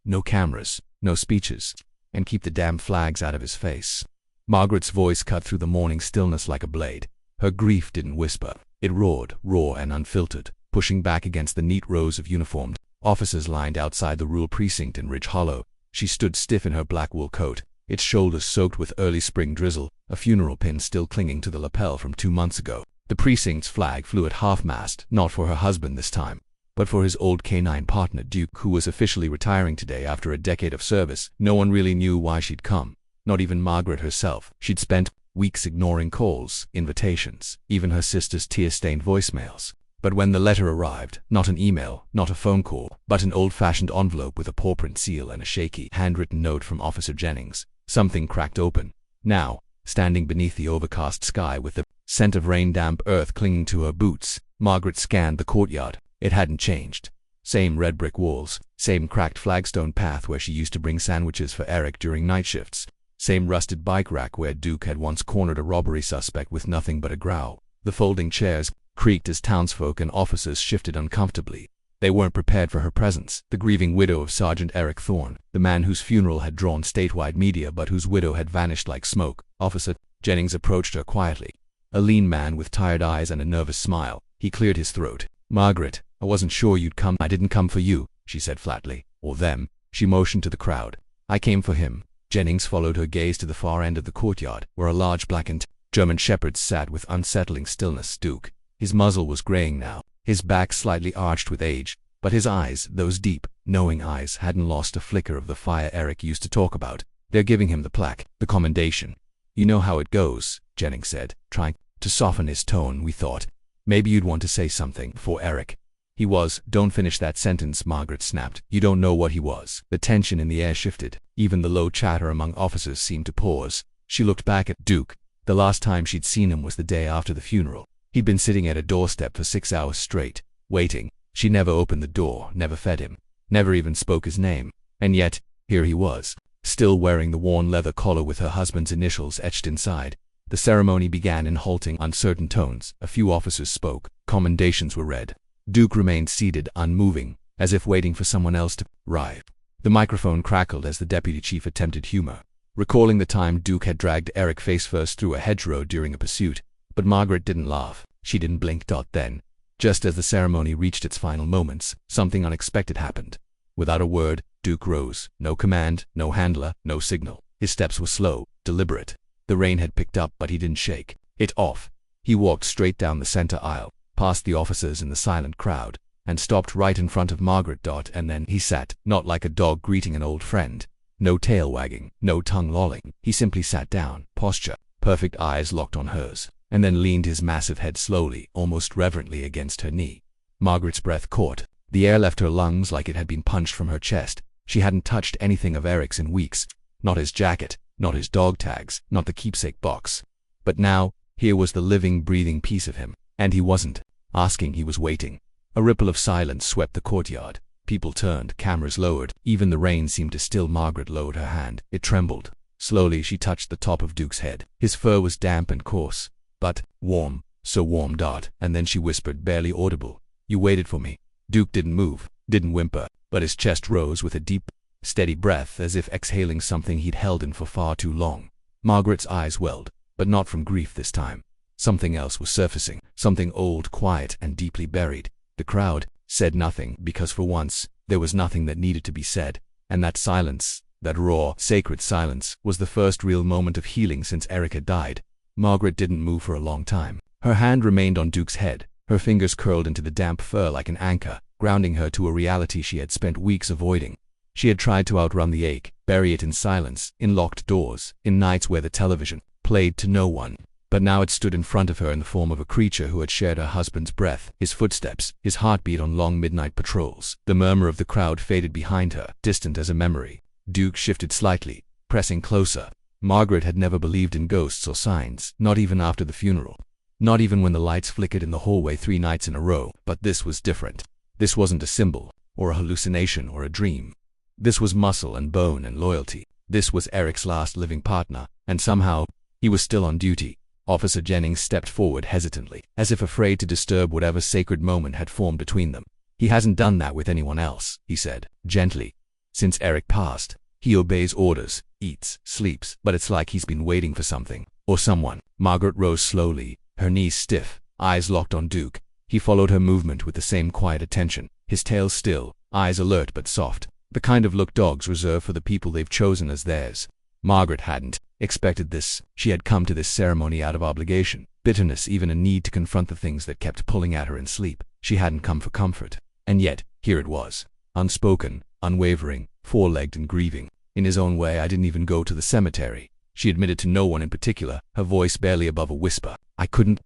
no cameras, no speeches, and keep the damn flags out of his face. Margaret's voice cut through the morning stillness like a blade. Her grief didn't whisper. It roared, raw and unfiltered, pushing back against the neat rows of uniformed officers lined outside the rural precinct in Ridge Hollow. She stood stiff in her black wool coat, its shoulders soaked with early spring drizzle, a funeral pin still clinging to the lapel from 2 months ago. The precinct's flag flew at half-mast, not for her husband this time, but for his old canine partner Duke, who was officially retiring today after a decade of service. No one really knew why she'd come, not even Margaret herself. She'd spent weeks ignoring calls, invitations, even her sister's tear-stained voicemails. But when the letter arrived, not an email, not a phone call, but an old-fashioned envelope with a paw-print seal and a shaky, handwritten note from Officer Jennings, something cracked open. Now, standing beneath the overcast sky with the scent of rain-damp earth clinging to her boots, Margaret scanned the courtyard. It hadn't changed. Same red brick walls, same cracked flagstone path where she used to bring sandwiches for Eric during night shifts, same rusted bike rack where Duke had once cornered a robbery suspect with nothing but a growl. The folding chairs creaked as townsfolk and officers shifted uncomfortably. They weren't prepared for her presence. The grieving widow of Sergeant Eric Thorne, the man whose funeral had drawn statewide media but whose widow had vanished like smoke. Officer Jennings approached her quietly. A lean man with tired eyes and a nervous smile. He cleared his throat. "Margaret, I wasn't sure you'd come." "I didn't come for you," she said flatly. "Or them." She motioned to the crowd. "I came for him." Jennings followed her gaze to the far end of the courtyard, where a large blackened German shepherd sat with unsettling stillness. Duke. His muzzle was graying now, his back slightly arched with age, but his eyes, those deep, knowing eyes, hadn't lost a flicker of the fire Eric used to talk about. "They're giving him the plaque, the commendation." "You know how it goes," Jennings said, trying to soften his tone. "We thought maybe you'd want to say something for Eric. He was—" "Don't finish that sentence," Margaret snapped. "You don't know what he was." The tension in the air shifted. Even the low chatter among officers seemed to pause. She looked back at Duke. The last time she'd seen him was the day after the funeral. He'd been sitting at a doorstep for 6 hours straight, waiting. She never opened the door, never fed him, never even spoke his name. And yet, here he was, still wearing the worn leather collar with her husband's initials etched inside. The ceremony began in halting, uncertain tones. A few officers spoke. Commendations were read. Duke remained seated, unmoving, as if waiting for someone else to arrive. The microphone crackled as the deputy chief attempted humor, recalling the time Duke had dragged Eric face-first through a hedgerow during a pursuit. But Margaret didn't laugh. She didn't blink. Then, just as the ceremony reached its final moments, something unexpected happened. Without a word, Duke rose. No command, no handler, no signal. His steps were slow, deliberate. The rain had picked up, but he didn't shake it off. He walked straight down the center aisle, past the officers in the silent crowd, and stopped right in front of Margaret. And then he sat, not like a dog greeting an old friend. No tail wagging, no tongue lolling. He simply sat down, posture, perfect, eyes locked on hers, and then leaned his massive head slowly, almost reverently, against her knee. Margaret's breath caught. The air left her lungs like it had been punched from her chest. She hadn't touched anything of Eric's in weeks. Not his jacket, not his dog tags, not the keepsake box. But now, here was the living, breathing piece of him. And he wasn't asking, he was waiting. A ripple of silence swept the courtyard. People turned, cameras lowered. Even the rain seemed to still. Margaret lowered her hand. It trembled. Slowly she touched the top of Duke's head. His fur was damp and coarse, but warm, so warm. And then she whispered, barely audible, "You waited for me." Duke didn't move, didn't whimper, but his chest rose with a deep, steady breath, as if exhaling something he'd held in for far too long. Margaret's eyes welled, but not from grief this time. Something else was surfacing, something old, quiet, and deeply buried. The crowd said nothing, because for once, there was nothing that needed to be said. And that silence, that raw, sacred silence, was the first real moment of healing since Eric had died. Margaret didn't move for a long time. Her hand remained on Duke's head, her fingers curled into the damp fur like an anchor, grounding her to a reality she had spent weeks avoiding. She had tried to outrun the ache, bury it in silence, in locked doors, in nights where the television played to no one. But now it stood in front of her in the form of a creature who had shared her husband's breath, his footsteps, his heartbeat on long midnight patrols. The murmur of the crowd faded behind her, distant as a memory. Duke shifted slightly, pressing closer. Margaret had never believed in ghosts or signs, not even after the funeral. Not even when the lights flickered in the hallway 3 nights in a row. But this was different. This wasn't a symbol, or a hallucination, or a dream. This was muscle and bone and loyalty. This was Eric's last living partner, and somehow, he was still on duty. Officer Jennings stepped forward hesitantly, as if afraid to disturb whatever sacred moment had formed between them. "He hasn't done that with anyone else," he said, gently. Since Eric passed, he obeys orders, eats, sleeps, but it's like he's been waiting for something, or someone. Margaret rose slowly, her knees stiff, eyes locked on Duke. He followed her movement with the same quiet attention, his tail still, eyes alert but soft, the kind of look dogs reserve for the people they've chosen as theirs. Margaret hadn't expected this. She had come to this ceremony out of obligation, bitterness, even a need to confront the things that kept pulling at her in sleep. She hadn't come for comfort. And yet, here it was. Unspoken, unwavering, four-legged and grieving. In his own way, I didn't even go to the cemetery. She admitted to no one in particular, her voice barely above a whisper. I couldn't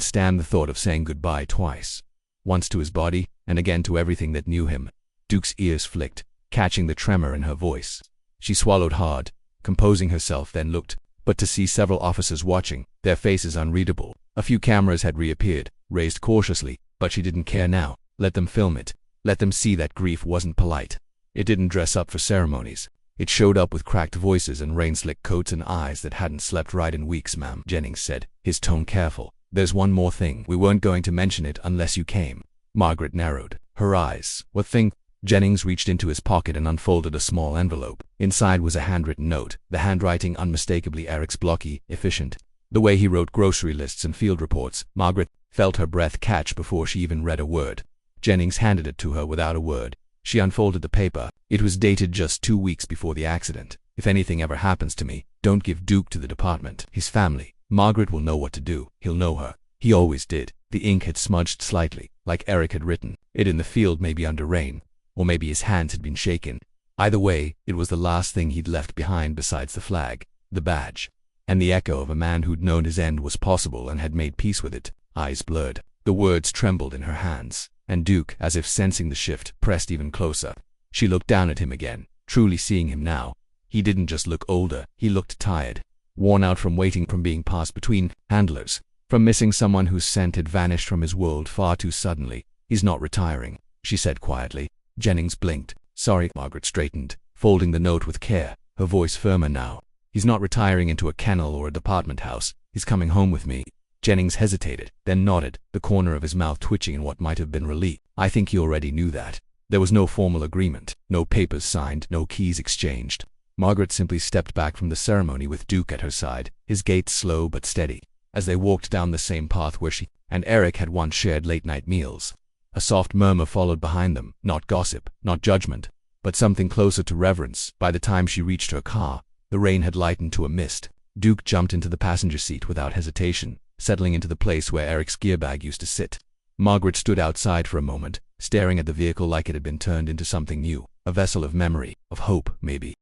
stand the thought of saying goodbye twice. Once to his body, and again to everything that knew him. Duke's ears flicked, catching the tremor in her voice. She swallowed hard, composing herself, then looked, but to see several officers watching, their faces unreadable. A few cameras had reappeared, raised cautiously, but she didn't care now. Let them film it. Let them see that grief wasn't polite. It didn't dress up for ceremonies. It showed up with cracked voices and rain-slick coats and eyes that hadn't slept right in weeks, ma'am, Jennings said, his tone careful. There's one more thing. We weren't going to mention it unless you came. Margaret narrowed her eyes. What thing? Jennings reached into his pocket and unfolded a small envelope. Inside was a handwritten note, the handwriting unmistakably Eric's, blocky, efficient. The way he wrote grocery lists and field reports. Margaret felt her breath catch before she even read a word. Jennings handed it to her without a word. She unfolded the paper. It was dated just 2 weeks before the accident. If anything ever happens to me, don't give Duke to the department. His family. Margaret will know what to do. He'll know her. He always did. The ink had smudged slightly, like Eric had written it in the field, maybe under rain. Or maybe his hands had been shaken. Either way, it was the last thing he'd left behind besides the flag, the badge, and the echo of a man who'd known his end was possible and had made peace with it. Eyes blurred. The words trembled in her hands, and Duke, as if sensing the shift, pressed even closer. She looked down at him again, truly seeing him now. He didn't just look older, he looked tired, worn out from waiting, from being passed between handlers, from missing someone whose scent had vanished from his world far too suddenly. He's not retiring, she said quietly. Jennings blinked. Sorry. Margaret straightened, folding the note with care, her voice firmer now. He's not retiring into a kennel or a department house. He's coming home with me. Jennings hesitated, then nodded, the corner of his mouth twitching in what might have been relief. I think he already knew that. There was no formal agreement, no papers signed, no keys exchanged. Margaret simply stepped back from the ceremony with Duke at her side, his gait slow but steady, as they walked down the same path where she and Eric had once shared late-night meals. A soft murmur followed behind them, not gossip, not judgment, but something closer to reverence. By the time she reached her car, the rain had lightened to a mist. Duke jumped into the passenger seat without hesitation, settling into the place where Eric's gear bag used to sit. Margaret stood outside for a moment, staring at the vehicle like it had been turned into something new, a vessel of memory, of hope, maybe.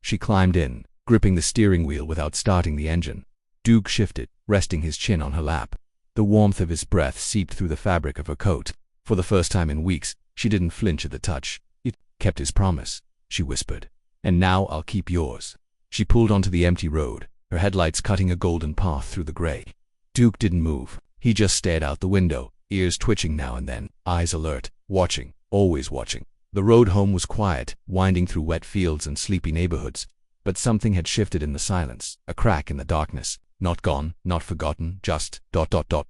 She climbed in, gripping the steering wheel without starting the engine. Duke shifted, resting his chin on her lap. The warmth of his breath seeped through the fabric of her coat. For the first time in weeks, she didn't flinch at the touch. It kept his promise, she whispered. And now I'll keep yours. She pulled onto the empty road, her headlights cutting a golden path through the gray. Duke didn't move. He just stared out the window, ears twitching now and then, eyes alert, watching, always watching. The road home was quiet, winding through wet fields and sleepy neighborhoods. But something had shifted in the silence, a crack in the darkness. Not gone, not forgotten, just ...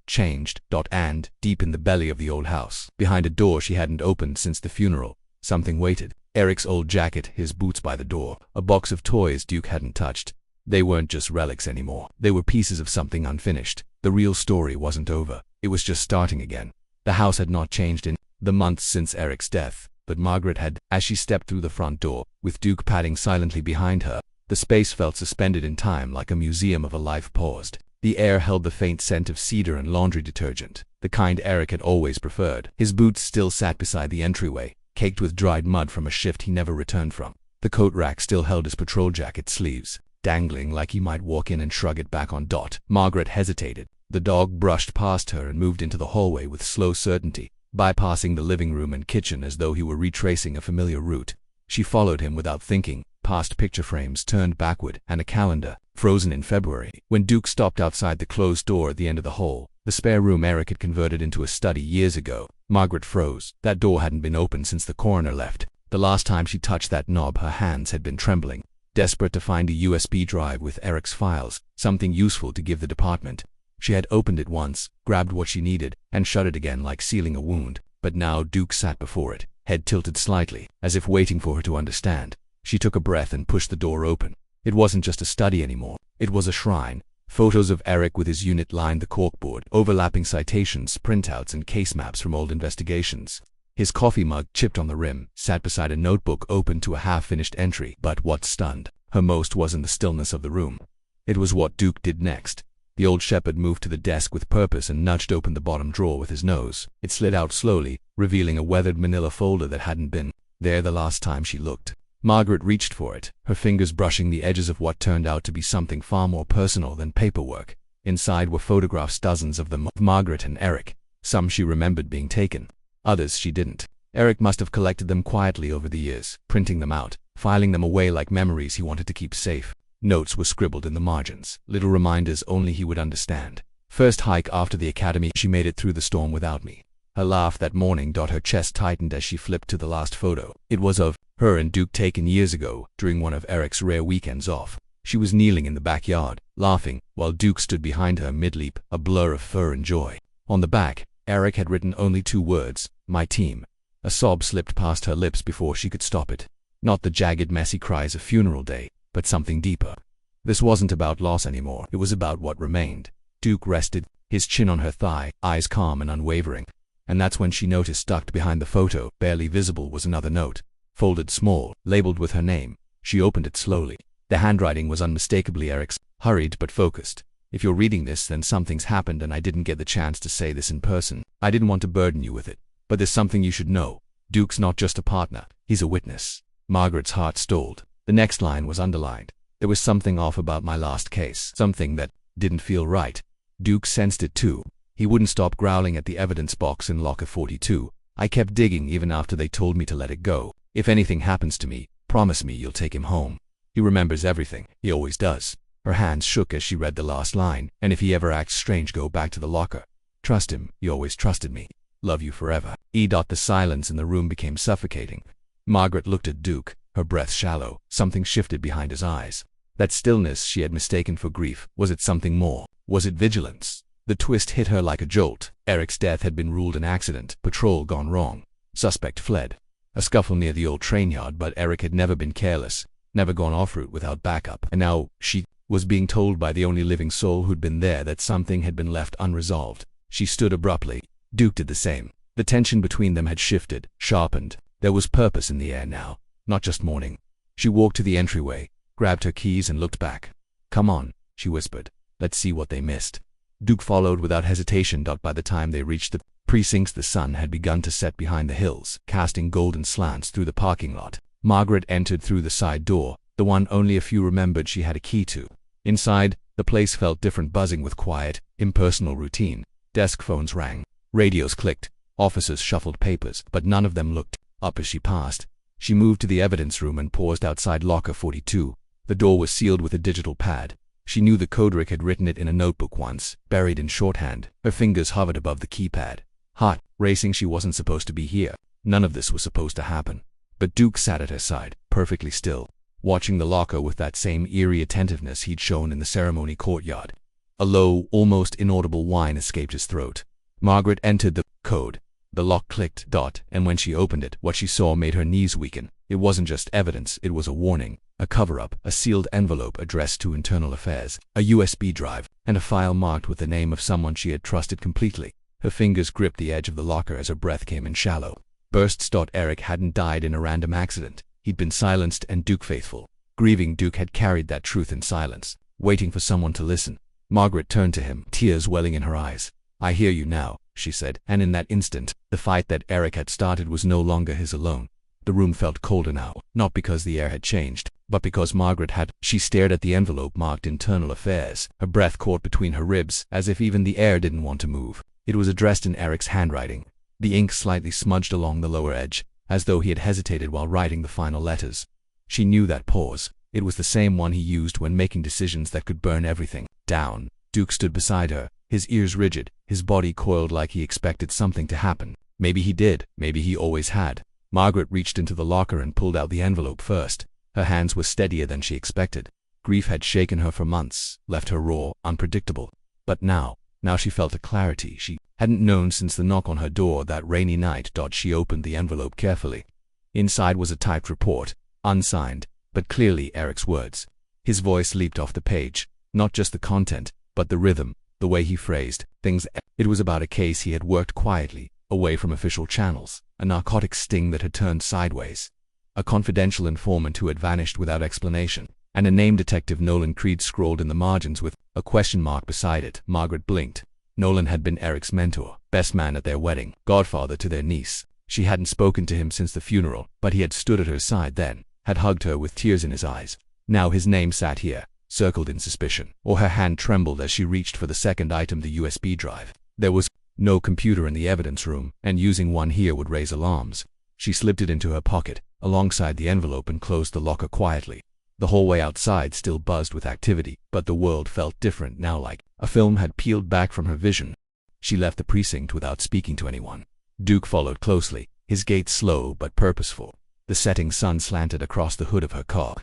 changed ... and, deep in the belly of the old house, behind a door she hadn't opened since the funeral, something waited. Eric's old jacket, his boots by the door, a box of toys Duke hadn't touched. They weren't just relics anymore. They were pieces of something unfinished. The real story wasn't over. It was just starting again. The house had not changed in the months since Eric's death, but Margaret had. As she stepped through the front door, with Duke padding silently behind her, the space felt suspended in time, like a museum of a life paused. The air held the faint scent of cedar and laundry detergent, the kind Eric had always preferred. His boots still sat beside the entryway, caked with dried mud from a shift he never returned from. The coat rack still held his patrol jacket sleeves, dangling like he might walk in and shrug it back on. Margaret hesitated. The dog brushed past her and moved into the hallway with slow certainty, bypassing the living room and kitchen as though he were retracing a familiar route. She followed him without thinking, past picture frames turned backward and a calendar, frozen in February. When Duke stopped outside the closed door at the end of the hall, the spare room Eric had converted into a study years ago, Margaret froze. That door hadn't been opened since the coroner left. The last time she touched that knob, her hands had been trembling, desperate to find a USB drive with Eric's files, something useful to give the department. She had opened it once, grabbed what she needed, and shut it again like sealing a wound. But now Duke sat before it, head tilted slightly, as if waiting for her to understand. She took a breath and pushed the door open. It wasn't just a study anymore. It was a shrine. Photos of Eric with his unit lined the corkboard, overlapping citations, printouts, and case maps from old investigations. His coffee mug, chipped on the rim, sat beside a notebook open to a half-finished entry. But what stunned her most wasn't the stillness of the room. It was what Duke did next. The old shepherd moved to the desk with purpose and nudged open the bottom drawer with his nose. It slid out slowly, revealing a weathered manila folder that hadn't been there the last time she looked. Margaret reached for it, her fingers brushing the edges of what turned out to be something far more personal than paperwork. Inside were photographs, dozens of them, of Margaret and Eric. Some she remembered being taken. Others she didn't. Eric must have collected them quietly over the years, printing them out, filing them away like memories he wanted to keep safe. Notes were scribbled in the margins, little reminders only he would understand. First hike after the academy, she made it through the storm without me. Her laugh that morning. Her chest tightened as she flipped to the last photo. It was of her and Duke, taken years ago, during one of Eric's rare weekends off. She was kneeling in the backyard, laughing, while Duke stood behind her mid-leap, a blur of fur and joy. On the back, Eric had written only 2 words, "My team." A sob slipped past her lips before she could stop it. Not the jagged, messy cries of funeral day, but something deeper. This wasn't about loss anymore. It was about what remained. Duke rested, his chin on her thigh, eyes calm and unwavering. And that's when she noticed, tucked behind the photo, barely visible, was another note. Folded small, labeled with her name. She opened it slowly. The handwriting was unmistakably Eric's, hurried but focused. "If you're reading this, then something's happened and I didn't get the chance to say this in person. I didn't want to burden you with it. But there's something you should know. Duke's not just a partner, he's a witness." Margaret's heart stalled. The next line was underlined. "There was something off about my last case. Something that didn't feel right." Duke sensed it too. He wouldn't stop growling at the evidence box in locker 42. "I kept digging even after they told me to let it go. If anything happens to me, promise me you'll take him home. He remembers everything. He always does." Her hands shook as she read the last line. "And if he ever acts strange, go back to the locker. Trust him. He always trusted me. Love you forever." The silence in the room became suffocating. Margaret looked at Duke, her breath shallow. Something shifted behind his eyes. That stillness she had mistaken for grief. Was it something more? Was it vigilance? The twist hit her like a jolt. Eric's death had been ruled an accident. Patrol gone wrong. Suspect fled. A scuffle near the old train yard, but Eric had never been careless, never gone off-route without backup. And now she was being told by the only living soul who'd been there that something had been left unresolved. She stood abruptly. Duke did the same. The tension between them had shifted, sharpened. There was purpose in the air now, not just mourning. She walked to the entryway, grabbed her keys and looked back. "Come on," she whispered. "Let's see what they missed." Duke followed without hesitation. By the time they reached the precincts, the sun had begun to set behind the hills, casting golden slants through the parking lot. Margaret entered through the side door, the one only a few remembered she had a key to. Inside, the place felt different, buzzing with quiet, impersonal routine. Desk phones rang. Radios clicked. Officers shuffled papers, but none of them looked up as she passed. She moved to the evidence room and paused outside locker 42. The door was sealed with a digital pad. She knew the code. Rick had written it in a notebook once, buried in shorthand. Her fingers hovered above the keypad. Heart racing. She wasn't supposed to be here. None of this was supposed to happen. But Duke sat at her side, perfectly still, watching the locker with that same eerie attentiveness he'd shown in the ceremony courtyard. A low, almost inaudible whine escaped his throat. Margaret entered the code. The lock clicked, and when she opened it, what she saw made her knees weaken. It wasn't just evidence, it was a warning, a cover-up, a sealed envelope addressed to Internal Affairs, a USB drive, and a file marked with the name of someone she had trusted completely. Her fingers gripped the edge of the locker as her breath came in shallow. Bursts. Eric hadn't died in a random accident. He'd been silenced, and Duke faithful. Grieving Duke had carried that truth in silence, waiting for someone to listen. Margaret turned to him, tears welling in her eyes. "I hear you now," she said, and in that instant, the fight that Eric had started was no longer his alone. The room felt colder now, not because the air had changed, but because Margaret had. She stared at the envelope marked Internal Affairs, her breath caught between her ribs, as if even the air didn't want to move. It was addressed in Eric's handwriting, the ink slightly smudged along the lower edge, as though he had hesitated while writing the final letters. She knew that pause. It was the same one he used when making decisions that could burn everything down. Duke stood beside her, his ears rigid, his body coiled like he expected something to happen. Maybe he did, maybe he always had. Margaret reached into the locker and pulled out the envelope first. Her hands were steadier than she expected. Grief had shaken her for months, left her raw, unpredictable. But now, Now she felt a clarity she hadn't known since the knock on her door that rainy night. She opened the envelope carefully. Inside was a typed report, unsigned, but clearly Eric's words. His voice leaped off the page, not just the content, but the rhythm, the way he phrased things. It was about a case he had worked quietly, away from official channels, a narcotics sting that had turned sideways, a confidential informant who had vanished without explanation, and a name Detective Nolan Creed scrawled in the margins with a question mark beside it. Margaret blinked. Nolan had been Eric's mentor, best man at their wedding, godfather to their niece. She hadn't spoken to him since the funeral, but he had stood at her side then, had hugged her with tears in his eyes. Now his name sat here, circled in suspicion, or her hand trembled as she reached for the second item, the USB drive. There was no computer in the evidence room, and using one here would raise alarms. She slipped it into her pocket, alongside the envelope, and closed the locker quietly. The hallway outside still buzzed with activity, but the world felt different now, like a film had peeled back from her vision. She left the precinct without speaking to anyone. Duke followed closely, his gait slow but purposeful. The setting sun slanted across the hood of her car,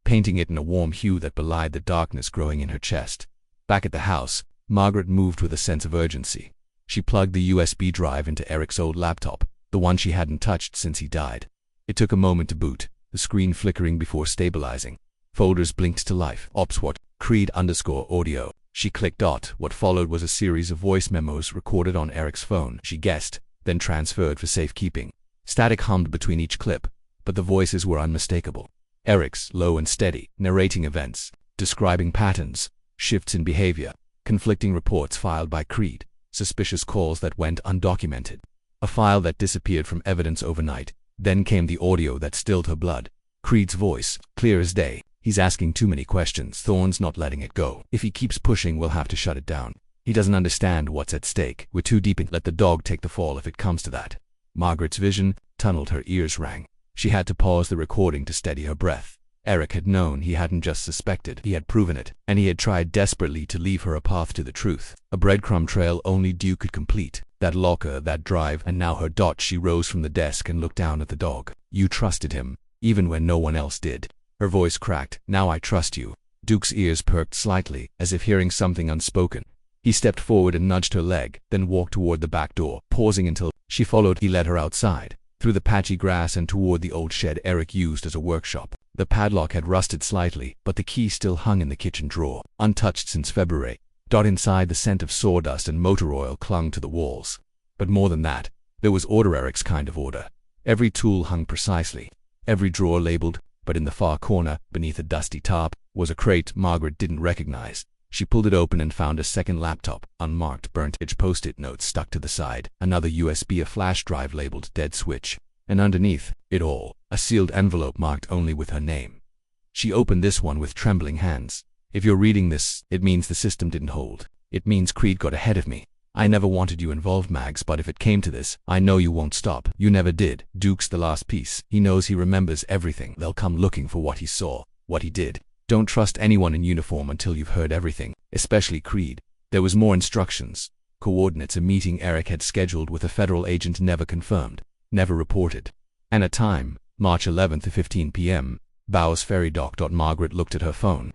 painting it in a warm hue that belied the darkness growing in her chest. Back at the house, Margaret moved with a sense of urgency. She plugged the USB drive into Eric's old laptop, the one she hadn't touched since he died. It took a moment to boot, the screen flickering before stabilizing. Folders blinked to life. Ops Creed_audio. She clicked. What followed was a series of voice memos recorded on Eric's phone. She guessed, then transferred for safekeeping. Static hummed between each clip, but the voices were unmistakable. Eric's, low and steady, narrating events, describing patterns, shifts in behavior, conflicting reports filed by Creed, suspicious calls that went undocumented. A file that disappeared from evidence overnight. Then came the audio that stilled her blood. Creed's voice, clear as day. He's asking too many questions. Thorne's not letting it go. If he keeps pushing, we'll have to shut it down. He doesn't understand what's at stake. We're too deep in. Let the dog take the fall if it comes to that. Margaret's vision tunneled. Her ears rang. She had to pause the recording to steady her breath. Eric had known. He hadn't just suspected. He had proven it, and he had tried desperately to leave her a path to the truth. A breadcrumb trail only Duke could complete. That locker, that drive, and now her. She rose from the desk and looked down at the dog. You trusted him, even when no one else did. Her voice cracked. Now I trust you. Duke's ears perked slightly, as if hearing something unspoken. He stepped forward and nudged her leg, then walked toward the back door, pausing until she followed. He led her outside, through the patchy grass and toward the old shed Eric used as a workshop. The padlock had rusted slightly, but the key still hung in the kitchen drawer, untouched since February. Inside, the scent of sawdust and motor oil clung to the walls. But more than that, there was order, Eric's kind of order. Every tool hung precisely, every drawer labeled, but in the far corner, beneath a dusty tarp, was a crate Margaret didn't recognize. She pulled it open and found a second laptop, unmarked, burnt-edge post-it notes stuck to the side, another USB, a flash drive labeled dead switch, and underneath it all, a sealed envelope marked only with her name. She opened this one with trembling hands. If you're reading this, it means the system didn't hold. It means Creed got ahead of me. I never wanted you involved, Mags, but if it came to this, I know you won't stop. You never did. Duke's the last piece. He knows, he remembers everything. They'll come looking for what he saw, what he did. Don't trust anyone in uniform until you've heard everything, especially Creed. There was more instructions. Coordinates, a meeting Eric had scheduled with a federal agent never confirmed, never reported. And a time, March 11th at 15 p.m., Bowes Ferry Dock. Margaret looked at her phone.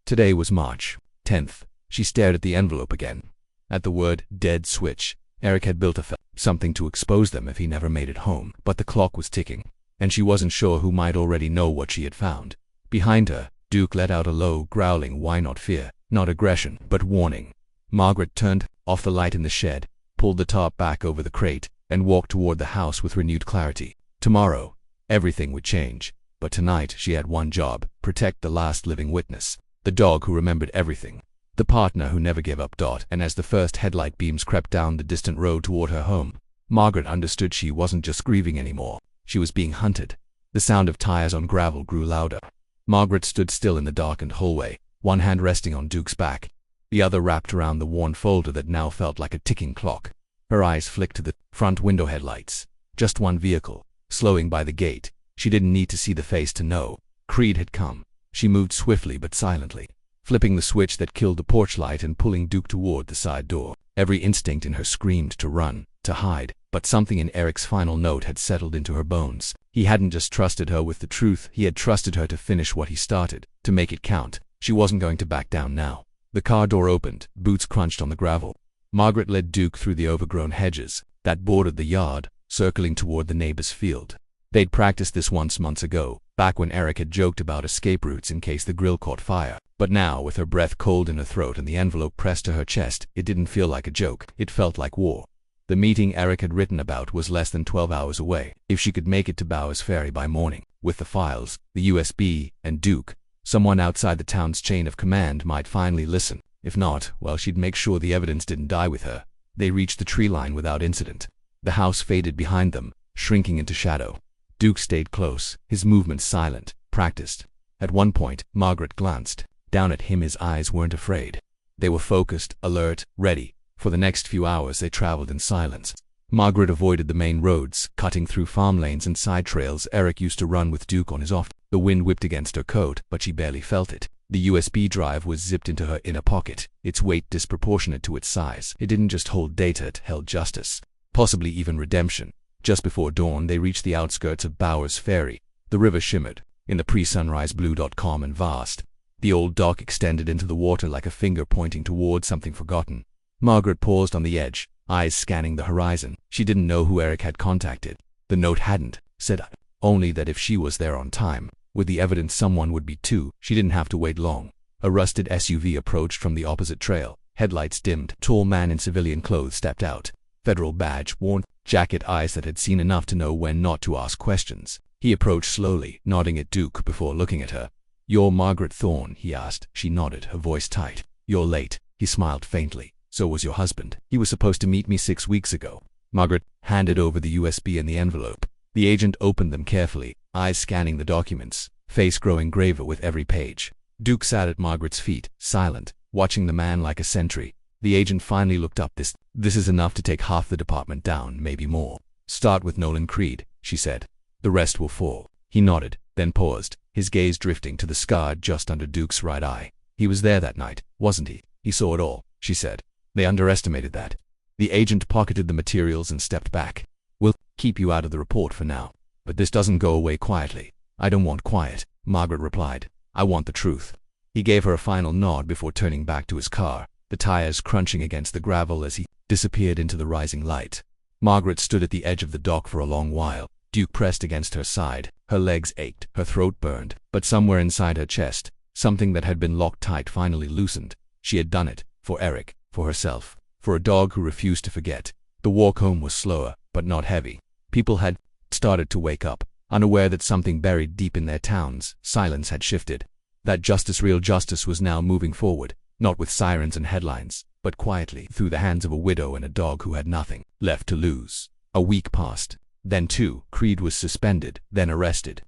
Today was March 10th. She stared at the envelope again. At the word dead switch, Eric had built something to expose them if he never made it home. But the clock was ticking, and she wasn't sure who might already know what she had found. Behind her, Duke let out a low, growling why not fear, not aggression, but warning. Margaret turned off the light in the shed, pulled the tarp back over the crate, and walked toward the house with renewed clarity. Tomorrow, everything would change, but tonight she had one job: protect the last living witness, the dog who remembered everything. The partner who never gave up. And as the first headlight beams crept down the distant road toward her home, Margaret understood she wasn't just grieving anymore. She was being hunted. The sound of tires on gravel grew louder. Margaret stood still in the darkened hallway, one hand resting on Duke's back, the other wrapped around the worn folder that now felt like a ticking clock. Her eyes flicked to the front window headlights. Just one vehicle, slowing by the gate. She didn't need to see the face to know. Creed had come. She moved swiftly but silently, flipping the switch that killed the porch light and pulling Duke toward the side door. Every instinct in her screamed to run, to hide, but something in Eric's final note had settled into her bones. He hadn't just trusted her with the truth, he had trusted her to finish what he started, to make it count. She wasn't going to back down now. The car door opened, boots crunched on the gravel. Margaret led Duke through the overgrown hedges that bordered the yard, circling toward the neighbor's field. They'd practiced this once months ago, back when Eric had joked about escape routes in case the grill caught fire. But now, with her breath cold in her throat and the envelope pressed to her chest, it didn't feel like a joke. It felt like war. The meeting Eric had written about was less than 12 hours away. If she could make it to Bowers Ferry by morning, with the files, the USB, and Duke, someone outside the town's chain of command might finally listen. If not, well, she'd make sure the evidence didn't die with her. They reached the tree line without incident. The house faded behind them, shrinking into shadow. Duke stayed close, his movements silent, practiced. At one point, Margaret glanced down at him. His eyes weren't afraid. They were focused, alert, ready. For the next few hours they traveled in silence. Margaret avoided the main roads, cutting through farm lanes and side trails Eric used to run with Duke on his off. The wind whipped against her coat, but she barely felt it. The USB drive was zipped into her inner pocket, its weight disproportionate to its size. It didn't just hold data, it held justice, possibly even redemption. Just before dawn, they reached the outskirts of Bowers Ferry. The river shimmered in the pre-sunrise blue. Calm and vast. The old dock extended into the water like a finger pointing toward something forgotten. Margaret paused on the edge, eyes scanning the horizon. She didn't know who Eric had contacted. The note hadn't said only that if she was there on time, with the evidence, someone would be too. She didn't have to wait long. A rusted SUV approached from the opposite trail. Headlights dimmed. Tall man in civilian clothes stepped out. Federal badge worn, jacket, eyes that had seen enough to know when not to ask questions. He approached slowly, nodding at Duke before looking at her. "You're Margaret Thorne?" he asked. She nodded, her voice tight. "You're late." He smiled faintly. "So was your husband. He was supposed to meet me 6 weeks ago." Margaret handed over the USB and the envelope. The agent opened them carefully, eyes scanning the documents, face growing graver with every page. Duke sat at Margaret's feet, silent, watching the man like a sentry. The agent finally looked up. This is enough to take half the department down, maybe more. "Start with Nolan Creed," she said. "The rest will fall." He nodded, then paused, his gaze drifting to the scar just under Duke's right eye. "He was there that night, wasn't he? He saw it all," she said. "They underestimated that." The agent pocketed the materials and stepped back. "We'll keep you out of the report for now. But this doesn't go away quietly." "I don't want quiet," Margaret replied. "I want the truth." He gave her a final nod before turning back to his car, the tires crunching against the gravel as he disappeared into the rising light. Margaret stood at the edge of the dock for a long while. Duke pressed against her side. Her legs ached, her throat burned, but somewhere inside her chest, something that had been locked tight finally loosened. She had done it, for Eric, for herself, for a dog who refused to forget. The walk home was slower, but not heavy. People had started to wake up, unaware that something buried deep in their towns. Silence had shifted. That justice, real justice, was now moving forward, not with sirens and headlines, but quietly, through the hands of a widow and a dog who had nothing left to lose. A week passed. Then too, Creed was suspended, then arrested.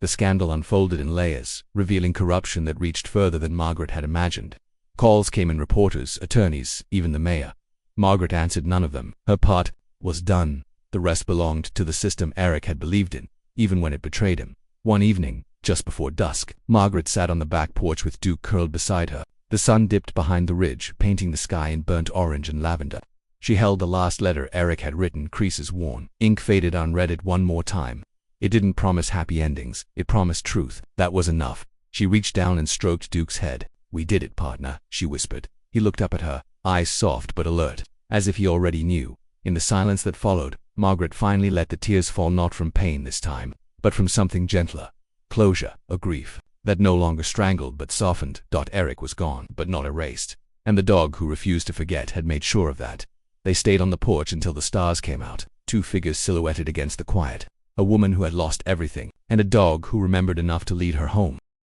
The scandal unfolded in layers, revealing corruption that reached further than Margaret had imagined. Calls came in, reporters, attorneys, even the mayor. Margaret answered none of them. Her part was done. The rest belonged to the system Eric had believed in, even when it betrayed him. One evening, just before dusk, Margaret sat on the back porch with Duke curled beside her. The sun dipped behind the ridge, painting the sky in burnt orange and lavender. She held the last letter Eric had written, creases worn, ink faded, unread it one more time. It didn't promise happy endings, it promised truth. That was enough. She reached down and stroked Duke's head. "We did it, partner," she whispered. He looked up at her, eyes soft but alert, as if he already knew. In the silence that followed, Margaret finally let the tears fall, not from pain this time, but from something gentler. Closure, a grief that no longer strangled but softened. Eric was gone, but not erased, and the dog who refused to forget had made sure of that. They stayed on the porch until the stars came out, two figures silhouetted against the quiet, a woman who had lost everything, and a dog who remembered enough to lead her home.